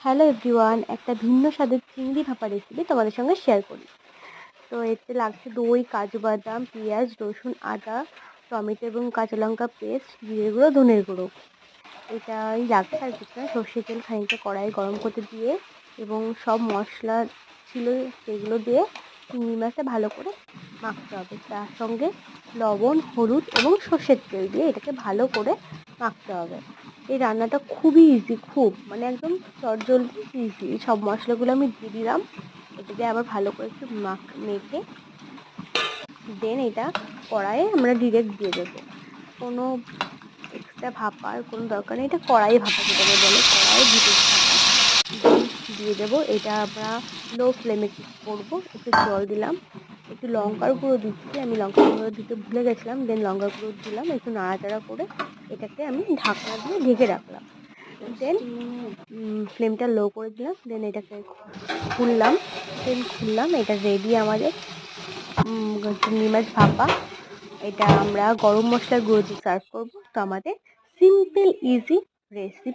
Hello everyone, একটা ভিন্ন স্বাদের চিংড়ি ভাপা রেসিপি তোমাদের সঙ্গে শেয়ার করি। তো এতে লাগছে দই, কাজু বাদাম, পেঁয়াজ, রসুন, আদা, টমেটো এবং কাঁচা লঙ্কা পেস্ট, জিরে গুঁড়ো, ধনের গুঁড়ো। এটাই লাগছে আর কিছু না। সর্ষের তেল খানিকটা কড়াই গরম করতে দিয়ে এবং সব মশলা ছিল সেগুলো দিয়ে চিংড়ি মাছটা ভালো করে মাখতে হবে। তার সঙ্গে লবণ, হলুদ এবং সর্ষের তেল দিয়ে এটাকে ভালো করে মাখতে হবে। এই রান্নাটা খুবই ইজি, খুব মানে একদম চটজলদি ইজি। এই সব মশলাগুলো আমি দিয়ে দিলাম। এটা দিয়ে আবার ভালো করে একটু মেখে দেন এটা কড়াইয়ে আমরা ডিরেক্ট দিয়ে দেবো। কোনো এক্সট্রা ভাপার কোনো দরকার নেই। এটা কড়াই ভাপা যেটাকে বলে, কড়াই ডিরেক্ট ভাপা। দেন দিয়ে দেবো এটা আমরা লো ফ্লেমে কুক করবো। একটু জল দিলাম, একটু লঙ্কার গুঁড়ো দিচ্ছি, আমি লঙ্কার গুঁড়ো দিতে ভুলে গেছিলাম। দেন লঙ্কার গুঁড়ো দিলাম, একটু নাড়াচাড়া করে এটাকে আমি ঢাকনা দিয়ে ঢেকে রাখলাম। দেন ফ্লেমটা লো করে দিলাম। দেন এটাকে খুললাম। এটা রেডি আমাদের চিংড়ি মাছ ভাপা। এটা আমরা গরম মশলার গুঁড়ো দিয়ে সার্ভ করবো। তো আমাদের সিম্পল ইজি রেসিপি